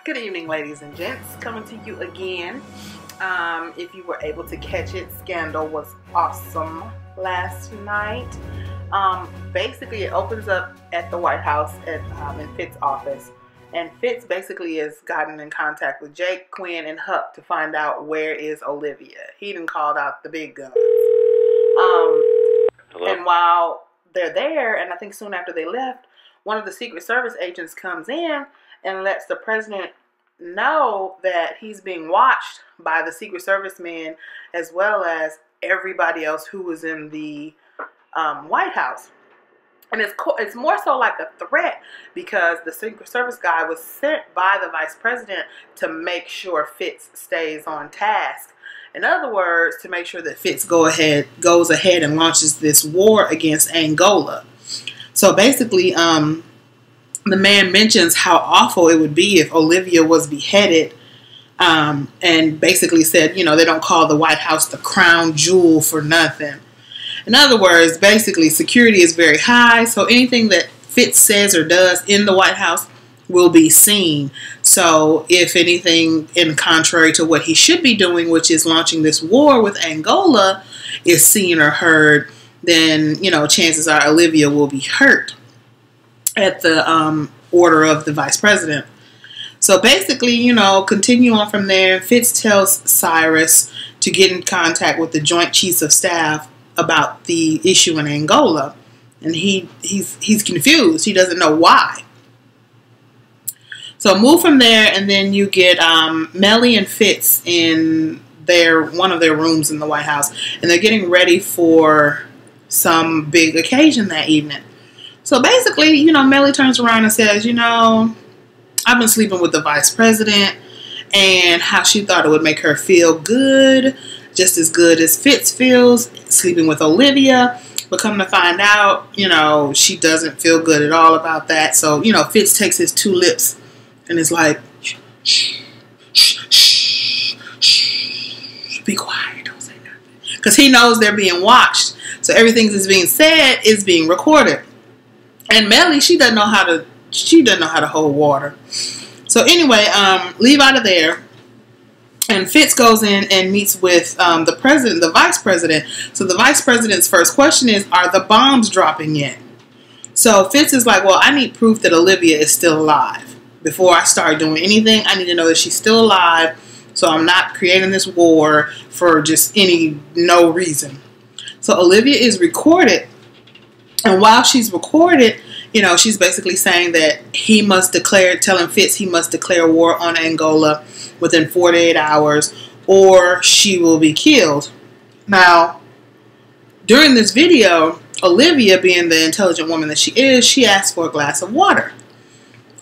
Good evening, ladies and gents. Coming to you again. If you were able to catch it, Scandal was awesome last night. Basically, it opens up at the White House in Fitz's office. And Fitz basically has gotten in contact with Jake, Quinn, and Huck to find out where is Olivia. He done called out the big guns. And while they're there, and I think soon after they left, one of the Secret Service agents comes in and lets the president know that he's being watched by the Secret Service men as well as everybody else who was in the White House. And it's more so like a threat because the Secret Service guy was sent by the vice president to make sure Fitz stays on task. In other words, to make sure that Fitz goes ahead and launches this war against Angola. So basically, the man mentions how awful it would be if Olivia was beheaded, and basically said, you know, they don't call the White House the crown jewel for nothing. In other words, basically, security is very high, so anything that Fitz says or does in the White House will be seen. So if anything in contrary to what he should be doing, which is launching this war with Angola, is seen or heard, then, you know, chances are Olivia will be hurt at the order of the vice president. So basically, you know, continue on from there. Fitz tells Cyrus to get in contact with the Joint Chiefs of Staff about the issue in Angola, and he's confused. He doesn't know why. So move from there, and then you get Melly and Fitz in one of their rooms in the White House, and they're getting ready for some big occasion that evening. So basically, you know, Melly turns around and says, you know, I've been sleeping with the vice president, and how she thought it would make her feel good, just as good as Fitz feels, sleeping with Olivia. But come to find out, you know, she doesn't feel good at all about that. So, you know, Fitz takes his two lips and is like, shh, shh, shh, shh, shh, be quiet, don't say nothing. Because he knows they're being watched. So everything that's being said is being recorded. And Melly, she doesn't know how to hold water. So anyway, leave out of there. And Fitz goes in and meets with the vice president. So the vice president's first question is, are the bombs dropping yet? So Fitz is like, well, I need proof that Olivia is still alive. Before I start doing anything, I need to know that she's still alive. So I'm not creating this war for just no reason. So Olivia is recorded. And while she's recorded, you know, she's basically saying that telling Fitz he must declare war on Angola within 48 hours or she will be killed. Now, during this video, Olivia, being the intelligent woman that she is, she asks for a glass of water.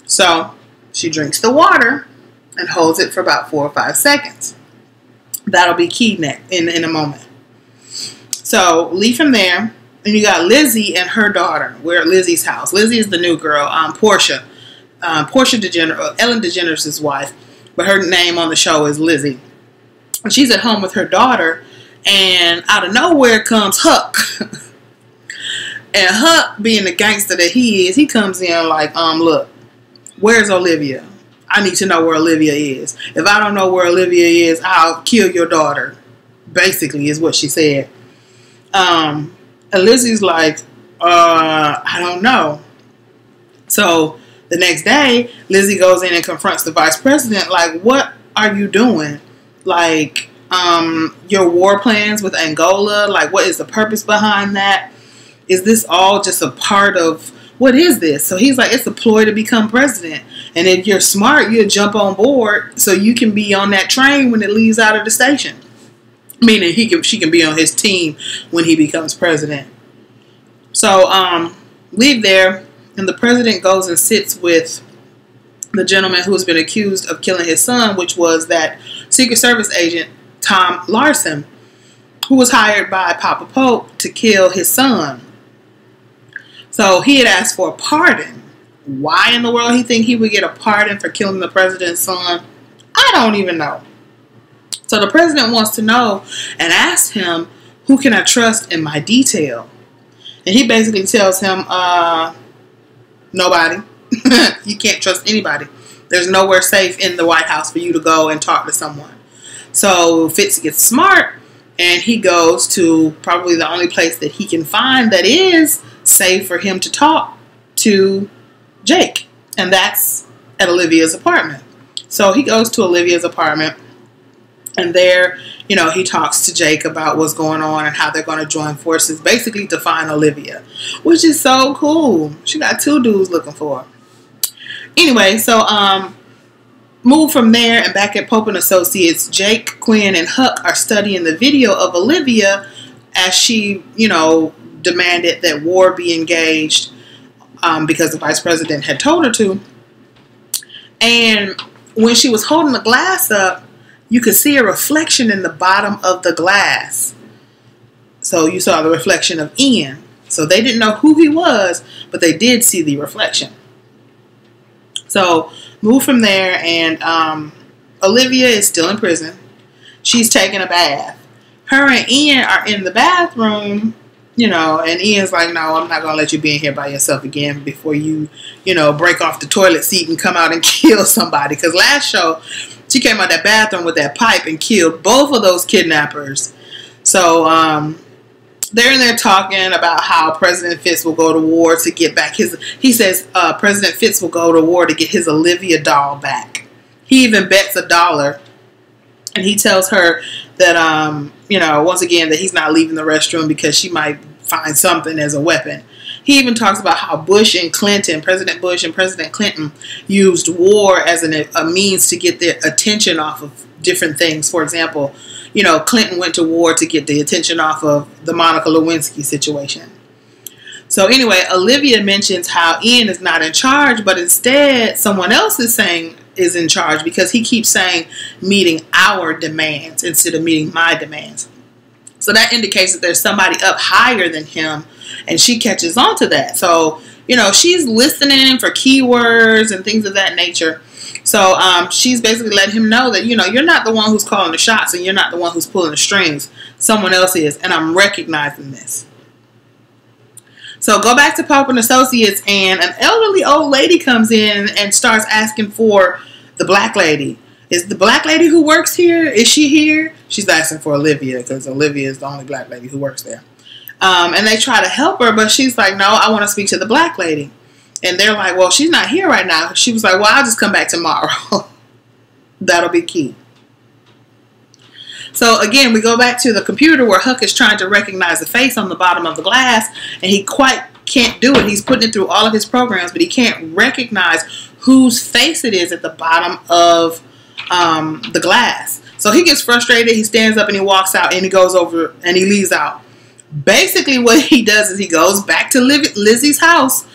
So she drinks the water and holds it for about 4 or 5 seconds. That'll be key in a moment. So leave from there. And you got Lizzie and her daughter. We're at Lizzie's house. Lizzie is the new girl, Portia. Portia Ellen DeGeneres' wife. But her name on the show is Lizzie. And she's at home with her daughter. And out of nowhere comes Huck. And Huck, being the gangster that he is, he comes in like, look, where's Olivia? I need to know where Olivia is. If I don't know where Olivia is, I'll kill your daughter. Basically is what she said. And Lizzie's like, I don't know. So the next day, Lizzie goes in and confronts the vice president. Like, what are you doing? Like, your war plans with Angola? Like, what is the purpose behind that? Is this all just a part of, what is this? So he's like, it's a ploy to become president. And if you're smart, you'll jump on board so you can be on that train when it leaves out of the station. Meaning she can be on his team when he becomes president. So leave there, and the president goes and sits with the gentleman who's been accused of killing his son, which was that Secret Service agent Tom Larson, who was hired by Papa Pope to kill his son. So he had asked for a pardon. Why in the world he think he would get a pardon for killing the president's son? I don't even know. So the president wants to know and asks him, who can I trust in my detail? And he basically tells him, nobody. You can't trust anybody. There's nowhere safe in the White House for you to go and talk to someone. So Fitz gets smart, and he goes to probably the only place that he can find that is safe for him to talk to Jake. And that's at Olivia's apartment. So he goes to Olivia's apartment, and there, you know, he talks to Jake about what's going on and how they're going to join forces, basically to find Olivia, which is so cool. She got 2 dudes looking for her. Anyway, so move from there, and back at Pope and Associates, Jake, Quinn, and Huck are studying the video of Olivia as she, you know, demanded that war be engaged because the vice president had told her to. And when she was holding the glass up, you could see a reflection in the bottom of the glass. So you saw the reflection of Ian. So they didn't know who he was, but they did see the reflection. So move from there, and Olivia is still in prison. She's taking a bath. Her and Ian are in the bathroom, you know, and Ian's like, no, I'm not going to let you be in here by yourself again before you, you know, break off the toilet seat and come out and kill somebody. Because last show, she came out that bathroom with that pipe and killed both of those kidnappers. So they're in there talking about how President Fitz will go to war to get back his, he says President Fitz will go to war to get his Olivia doll back. He even bets $1, and he tells her that, you know, once again, that he's not leaving the restroom because she might find something as a weapon. He even talks about how Bush and Clinton, President Bush and President Clinton, used war as a means to get their attention off of different things. For example, you know, Clinton went to war to get the attention off of the Monica Lewinsky situation. So anyway, Olivia mentions how Ian is not in charge, but instead someone else is in charge because he keeps saying meeting our demands instead of meeting my demands. So that indicates that there's somebody up higher than him, and she catches on to that. So, you know, she's listening for keywords and things of that nature. So she's basically letting him know that, you know, you're not the one who's calling the shots, and you're not the one who's pulling the strings. Someone else is, and I'm recognizing this. So go back to Pope and Associates, and an elderly old lady comes in and starts asking for the black lady. Is the black lady who works here, is she here? She's asking for Olivia because Olivia is the only black lady who works there. And they try to help her, but she's like, no, I want to speak to the black lady. And they're like, well, she's not here right now. She was like, well, I'll just come back tomorrow. That'll be key. So again, we go back to the computer where Huck is trying to recognize the face on the bottom of the glass, and he quite can't do it. He's putting it through all of his programs, but he can't recognize whose face it is at the bottom of the glass. So he gets frustrated. He stands up and he walks out, and he goes over and he leaves out. Basically what he does is he goes back to Lizzie's house,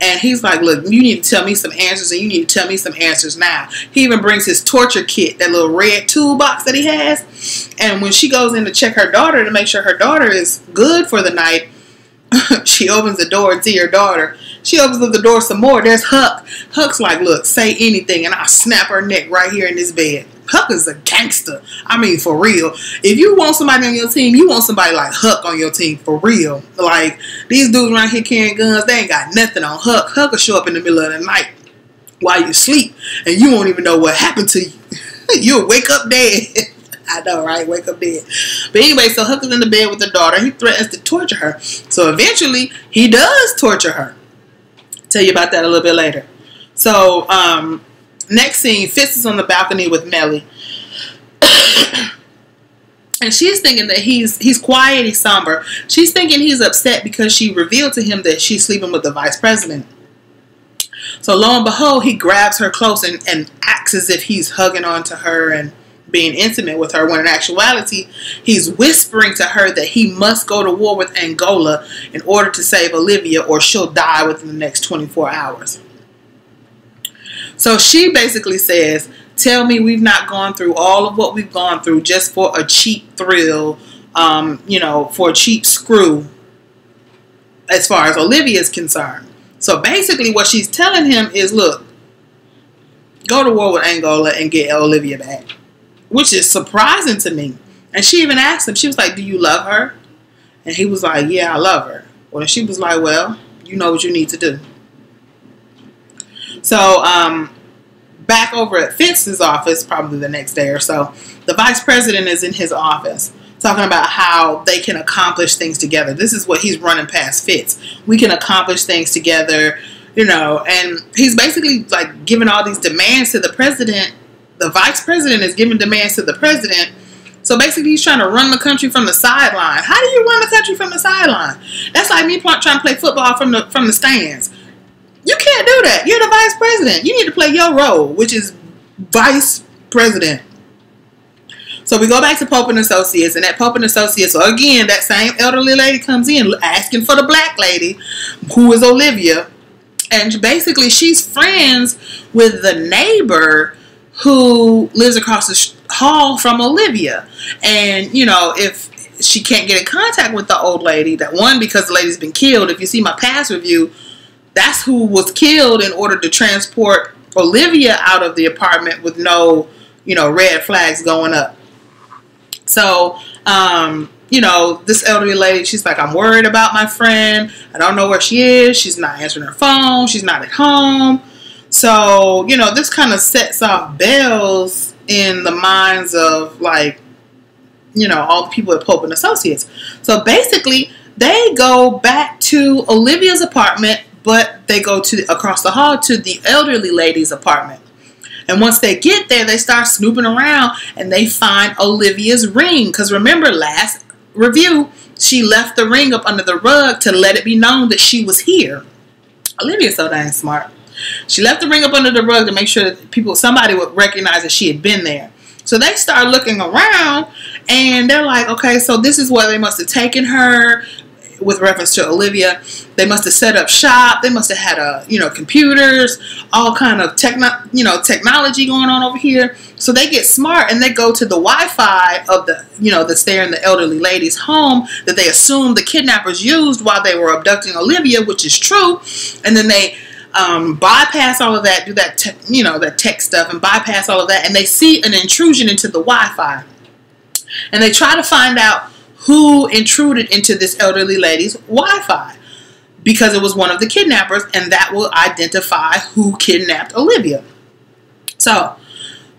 and he's like, look, you need to tell me some answers, and you need to tell me some answers now. He even brings his torture kit, that little red toolbox that he has. And when she goes in to check her daughter to make sure her daughter is good for the night, she opens the door and see her daughter. She opens up the door some more. There's Huck. Huck's like, look, say anything and I'll snap her neck right here in this bed. Huck is a gangster. I mean, for real. If you want somebody on your team, you want somebody like Huck on your team, for real. Like, these dudes around here carrying guns, they ain't got nothing on Huck. Huck will show up in the middle of the night while you sleep, and you won't even know what happened to you. You'll wake up dead. I know, right? Wake up dead. But anyway, so Huck is in the bed with the daughter. He threatens to torture her. So eventually, he does torture her. Tell you about that a little bit later. So, next scene, Fitz is on the balcony with Melly. And she's thinking that he's quiet, he's somber. She's thinking he's upset because she revealed to him that she's sleeping with the vice president. So lo and behold, he grabs her close and acts as if he's hugging on to her and being intimate with her, when in actuality, he's whispering to her that he must go to war with Angola in order to save Olivia, or she'll die within the next 24 hours. So she basically says, tell me we've not gone through all of what we've gone through just for a cheap thrill, you know, for a cheap screw as far as Olivia is concerned. So basically what she's telling him is, look, go to war with Angola and get Olivia back. Which is surprising to me. And she even asked him, she was like, do you love her? And he was like, yeah, I love her. Well, she was like, well, you know what you need to do. So, back over at Fitz's office, probably the next day or so, the vice president is in his office talking about how they can accomplish things together. This is what he's running past Fitz. We can accomplish things together, you know, and he's basically like giving all these demands to the president. The vice president is giving demands to the president. So basically he's trying to run the country from the sideline. How do you run the country from the sideline? That's like me trying to play football from the stands. You can't do that. You're the vice president. You need to play your role, which is vice president. So we go back to Pope and Associates, and at Pope and Associates, so again, that same elderly lady comes in asking for the black lady, who is Olivia, and basically she's friends with the neighbor who lives across the hall from Olivia. And, you know, if she can't get in contact with the old lady, that one, because the lady's been killed. If you see my past review, that's who was killed in order to transport Olivia out of the apartment with no, you know, red flags going up. So, you know, this elderly lady, she's like, I'm worried about my friend. I don't know where she is. She's not answering her phone. She's not at home. So, you know, this kind of sets off bells in the minds of, like, you know, all the people at Pope and Associates. So basically, they go back to Olivia's apartment, but they go to across the hall to the elderly lady's apartment. And once they get there, they start snooping around and they find Olivia's ring. Because remember, last review, she left the ring up under the rug to let it be known that she was here. Olivia's so dang smart. She left the ring up under the rug to make sure that somebody would recognize that she had been there. So they start looking around and they're like, okay, so this is where they must have taken her. With reference to Olivia, they must have set up shop. They must have had computers, all kind of technology going on over here. So they get smart and they go to the Wi-Fi of that's there in the elderly lady's home that they assume the kidnappers used while they were abducting Olivia, which is true. And then they bypass all of that, do that that tech stuff, and bypass all of that, and they see an intrusion into the Wi-Fi, and they try to find out who intruded into this elderly lady's Wi-Fi, because it was one of the kidnappers, and that will identify who kidnapped Olivia. So,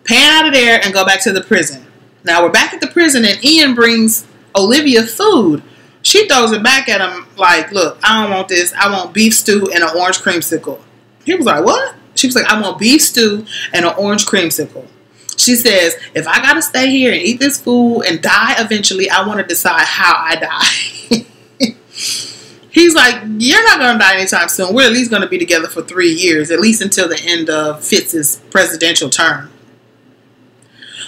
pan out of there and go back to the prison. Now, we're back at the prison, and Ian brings Olivia food. She throws it back at him like, look, I don't want this. I want beef stew and an orange creamsicle. He was like, what? She was like, I want beef stew and an orange creamsicle. She says, if I got to stay here and eat this food and die eventually, I want to decide how I die. He's like, you're not going to die anytime soon. We're at least going to be together for 3 years, at least until the end of Fitz's presidential term.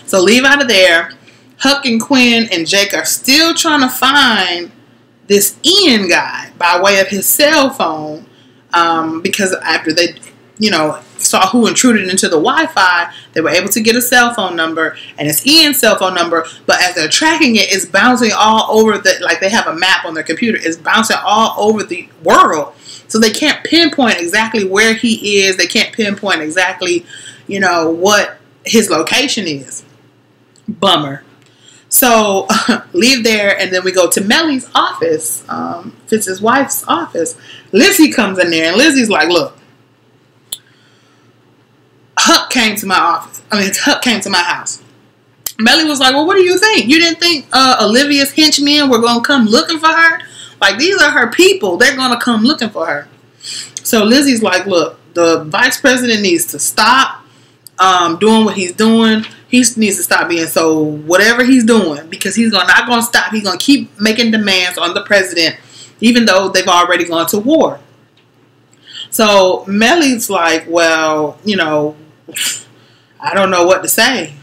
So leave out of there. Huck and Quinn and Jake are still trying to find this Ian guy by way of his cell phone, because after they, saw who intruded into the Wi-Fi, they were able to get a cell phone number, and it's Ian's cell phone number, but as they're tracking it, it's bouncing all over like they have a map on their computer, it's bouncing all over the world, so they can't pinpoint exactly where he is, they can't pinpoint exactly, what his location is. Bummer. So, leave there, and then we go to Mellie's office, Fitz's wife's office. Lizzie comes in there, and Lizzie's like, look, Huck came to my office. Huck came to my house. Mellie was like, well, what do you think? You didn't think Olivia's henchmen were going to come looking for her? Like, these are her people. They're going to come looking for her. So Lizzie's like, look, the vice president needs to stop doing what he's doing. He needs to stop being so whatever he's doing, because he's not going to stop. He's going to keep making demands on the president, even though they've already gone to war. So Mellie's like, well, I don't know what to say.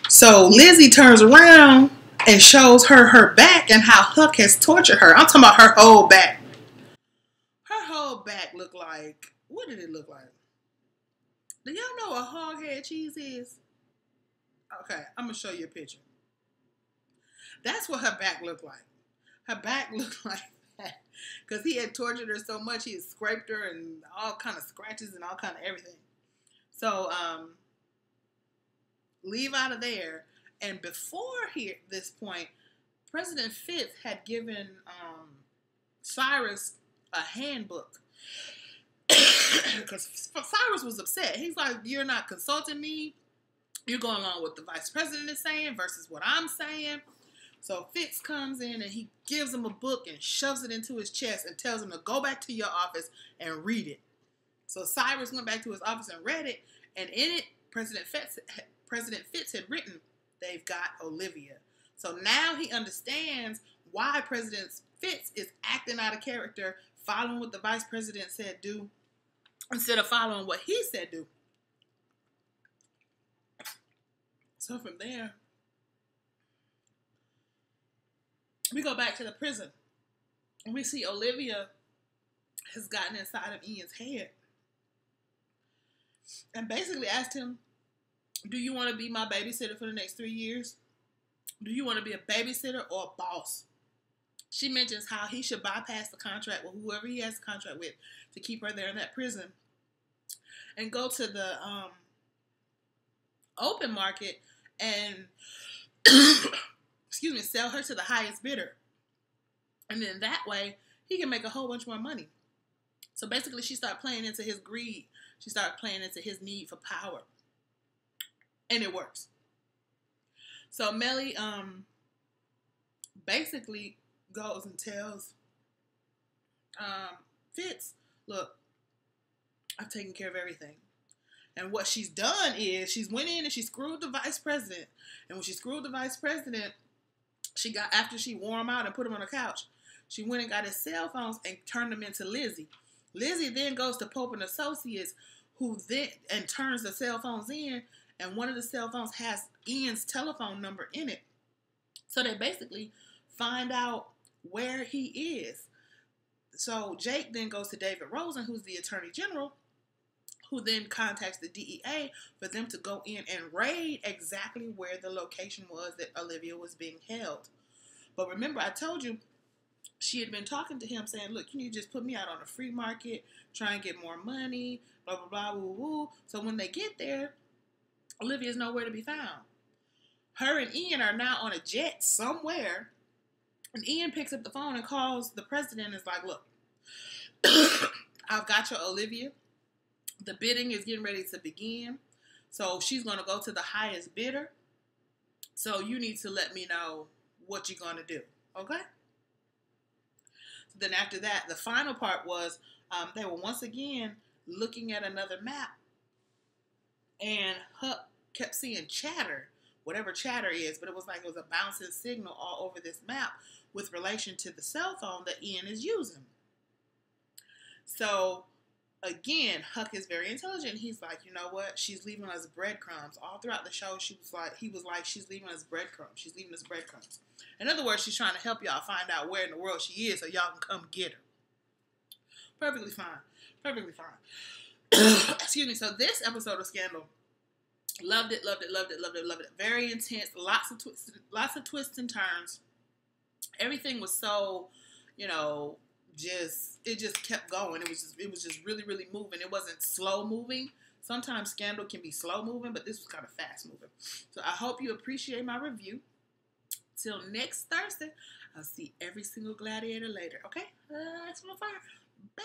So Lizzie turns around and shows her back and how Huck has tortured her. I'm talking about her whole back. Her whole back looked like, what did it look like? Do y'all know what hog head cheese is? Okay, I'm going to show you a picture. That's what her back looked like. Her back looked like that. Because he had tortured her so much, he had scraped her and all kind of scratches and all kind of everything. So, leave out of there. And before this point, President Fitz had given Cyrus a handbook Because Cyrus was upset. He's like, you're not consulting me. You're going along with the vice president is saying versus what I'm saying. So Fitz comes in and he gives him a book and shoves it into his chest and tells him to go back to your office and read it. So Cyrus went back to his office and read it, and in it, President Fitz had written, "They've got Olivia." So now he understands why President Fitz is acting out of character, following what the vice president said do, instead of following what he said do. So from there, we go back to the prison, and we see Olivia has gotten inside of Ian's head and basically asked him, do you want to be my babysitter for the next 3 years? Do you want to be a babysitter or a boss? She mentions how he should bypass the contract with whoever he has the contract with to keep her there in that prison and go to the open market and sell her to the highest bidder. And then that way, he can make a whole bunch more money. So basically, she started playing into his greed. She started playing into his need for power. And it works. So Melly basically goes and tells Fitz, look, I've taken care of everything. And what she's done is she's went in and she screwed the vice president. And when she screwed the vice president, after she wore him out and put him on the couch, she went and got his cell phones and turned them into Lizzie. Lizzie then goes to Pope and Associates, who then and turns the cell phones in, and one of the cell phones has Ian's telephone number in it. So they basically find out where he is. So Jake then goes to David Rosen, who's the Attorney General, who then contacts the DEA for them to go in and raid exactly where the location was that Olivia was being held. But remember, I told you, she had been talking to him saying, look, can you just put me out on the free market, try and get more money, blah, blah, blah, woo, woo. So when they get there, Olivia's nowhere to be found. Her and Ian are now on a jet somewhere, and Ian picks up the phone and calls the president and is like, look, I've got your Olivia. The bidding is getting ready to begin. So she's going to go to the highest bidder. So you need to let me know what you're going to do. Okay? So then after that, the final part was they were once again looking at another map. And Huck kept seeing chatter, whatever chatter is, but it was like it was a bouncing signal all over this map with relation to the cell phone that Ian is using. So again, Huck is very intelligent. He's like, you know what? She's leaving us breadcrumbs. All throughout the show, he was like, she's leaving us breadcrumbs. She's leaving us breadcrumbs. In other words, she's trying to help y'all find out where in the world she is so y'all can come get her. Perfectly fine. Perfectly fine. Excuse me. So this episode of Scandal, loved it, loved it, loved it, loved it, loved it. Very intense. Lots of twists and turns. Everything was so, it just kept going. It was just really, really moving. It wasn't slow moving. Sometimes Scandal can be slow moving, but this was kind of fast moving. So I hope you appreciate my review. Till next Thursday, I'll see every single gladiator later. Okay? That's my fire. Bye.